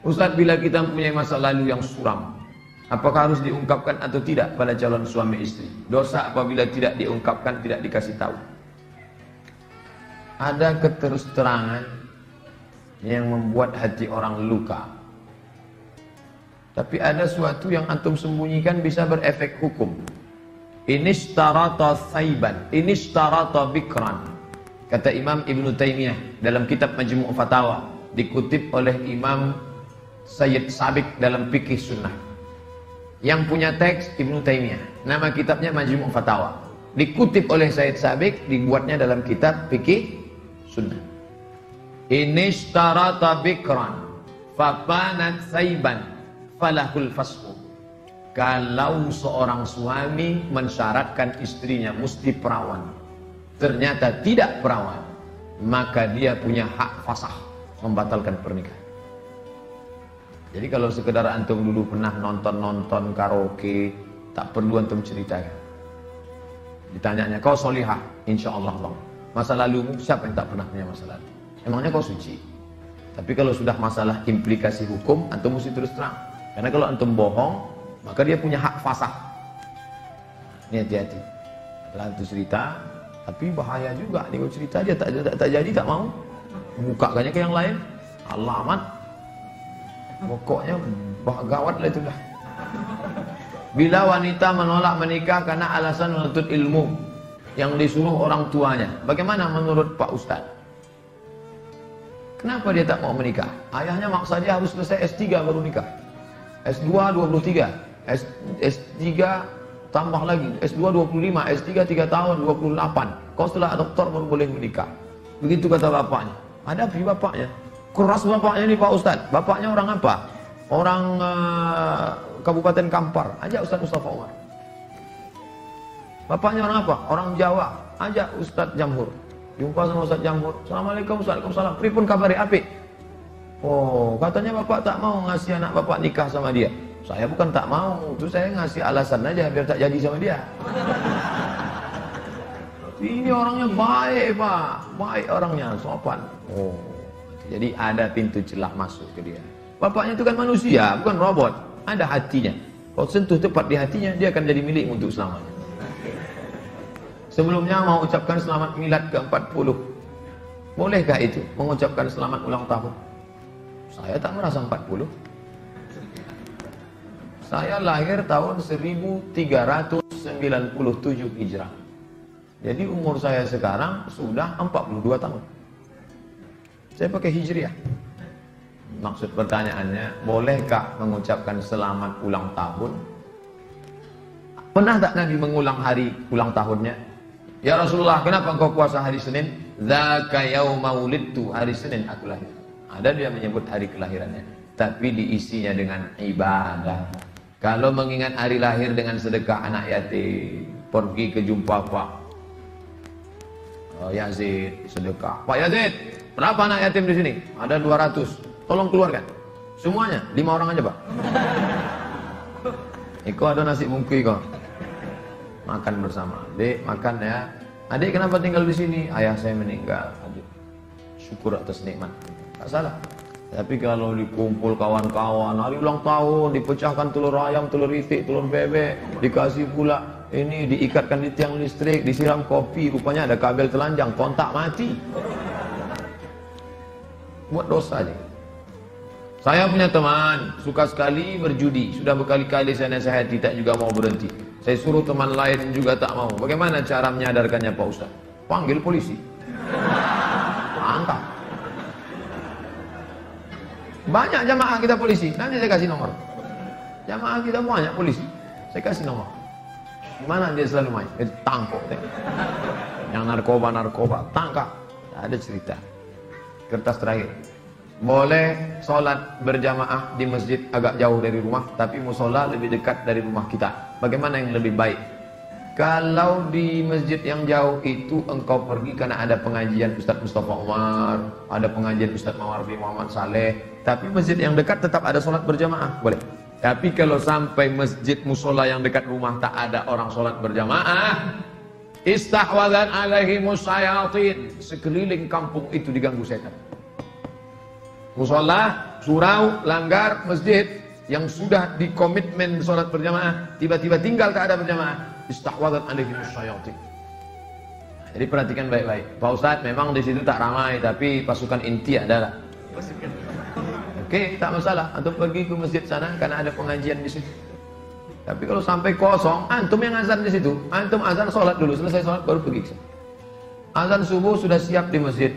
Ustaz, bila kita mempunyai masa lalu yang suram, apakah harus diungkapkan atau tidak pada calon suami istri? Dosa apabila tidak diungkapkan, tidak dikasih tahu. Ada keterus-terangan yang membuat hati orang luka. Tapi ada suatu yang antum sembunyikan bisa berefek hukum. Inishtarata thaiban, inishtarata bikran. Kata Imam Ibn Taymiyah dalam kitab Majmu' Fatawa, dikutip oleh Imam Sayyid Sabiq dalam Fikih Sunnah. Yang punya teks Ibn Taymiyah, nama kitabnya Majmu' Fatawa. Dikutip oleh Sayyid Sabiq, dibuatnya dalam kitab Fikih Sunnah. Inishtarata bikran fapanat thaiban falahul fasqu. Kalau seorang suami mensyaratkan istrinya mesti perawan, ternyata tidak perawan, maka dia punya hak fasakh, membatalkan pernikahan. Jadi kalau sekedar antum dulu pernah nonton karaoke, tak perlu antum ceritakan. Ditanyanya, kau solihah? Insya Allah bang. Masa lalumu, siapa yang tak pernah punya masa lalu? Emangnya kau suci? Tapi kalau sudah masalah implikasi hukum, antum mesti terus terang. Karena kalau antum bohong, maka dia punya hak fasakh. Ini hati-hati. Setelah antum cerita, tapi bahaya juga. Nih kau cerita dia tak jadi, tak mau. Bukakannya ke yang lain. Alamat. Pokoknya gawat lah itu dah. Bila wanita menolak menikah karena alasan menuntut ilmu yang disuruh orang tuanya, bagaimana menurut Pak Ustaz? Kenapa dia tak mau menikah? Ayahnya maksa dia harus selesai S3 baru nikah. S2 23, S3 tambah lagi, S2 25, S3 3 tahun 28. Kau setelah doktor baru boleh menikah. Begitu kata bapaknya. Hadapi bapaknya. Keras bapaknya nih Pak Ustaz. Bapaknya orang apa? Orang Kabupaten Kampar. Ajak Ustaz Mustafa Umar. Bapaknya orang apa? Orang Jawa. Ajak Ustaz Jamhur. Jumpa sama Ustaz Jamhur. Assalamualaikum, Waalaikumsalam. Pripun kabari apik? Oh, katanya bapak tak mau ngasih anak bapak nikah sama dia. Saya bukan tak mau, itu saya ngasih alasan aja biar tak jadi sama dia. Ini orangnya baik Pak, baik orangnya, sopan. Oh, jadi ada pintu celah masuk ke dia. Bapaknya itu kan manusia, bukan robot. Ada hatinya. Kalau sentuh tepat di hatinya, dia akan jadi milik untuk selamanya. Sebelumnya mau ucapkan selamat milad ke-40. Bolehkah itu mengucapkan selamat ulang tahun? Saya tak merasa 40. Saya lahir tahun 1397 Hijrah. Jadi umur saya sekarang sudah 42 tahun. Saya pakai Hijriah. Maksud pertanyaannya, bolehkah mengucapkan selamat ulang tahun? Pernah tak Nabi mengulang hari ulang tahunnya? Ya Rasulullah, kenapa engkau puasa hari Senin? Dzaka yauma wulidtu, hari Senin aku lahir. Ada dia menyebut hari kelahirannya, tapi diisinya dengan ibadah. Kalau mengingat hari lahir dengan sedekah anak yatim, pergi ke jumpa Pak Yazid, sedekah. Pak Yazid, berapa anak yatim di sini? Ada 200. Tolong keluarkan. Semuanya, 5 orang aja Pak. Iko ada nasi bungkus kok. Makan bersama. Dek, makan ya. Adik kenapa tinggal di sini? Ayah saya meninggal. Adik, syukur atas nikmat. Tak salah. Tapi kalau dikumpul kawan-kawan, hari ulang tahun, dipecahkan telur ayam, telur itik, telur bebek, dikasih pula ini, diikatkan di tiang listrik, disiram kopi, rupanya ada kabel telanjang, kontak mati. Buat dosa aja. Saya punya teman, suka sekali berjudi, sudah berkali-kali saya nasihati, tak juga mau berhenti. Saya suruh teman lain juga tak mau. Bagaimana cara menyadarkannya Pak Ustaz? Panggil polisi. Angkat. Banyak jamaah kita polisi, nanti saya kasih nomor. Jamaah kita banyak polisi, saya kasih nomor. Gimana dia selalu main? Tangkap. Yang narkoba, tangkap. Ada cerita. Kertas terakhir. Boleh sholat berjamaah di masjid agak jauh dari rumah, tapi musola lebih dekat dari rumah kita. Bagaimana yang lebih baik? Kalau di masjid yang jauh itu engkau pergi karena ada pengajian Ustaz Mustafa Umar, ada pengajian Ustaz Mawardi Muhammad Saleh, tapi masjid yang dekat tetap ada sholat berjamaah, boleh. Tapi kalau sampai masjid musola yang dekat rumah tak ada orang sholat berjamaah, istahwadan alaihimus syayatin, sekeliling kampung itu diganggu setan. Musola surau, langgar, masjid yang sudah dikomitmen sholat berjamaah, tiba-tiba tinggal tak ada berjamaah, istahwadat alaihim syayatin. Jadi perhatikan baik-baik. Pak Ustadz, memang di situ tak ramai, tapi pasukan inti adalah. Oke, tak masalah. Antum pergi ke masjid sana karena ada pengajian di situ. Tapi kalau sampai kosong, antum yang azan di situ. Antum azan sholat dulu, selesai sholat baru pergi ke sana. Azan subuh sudah siap di masjid.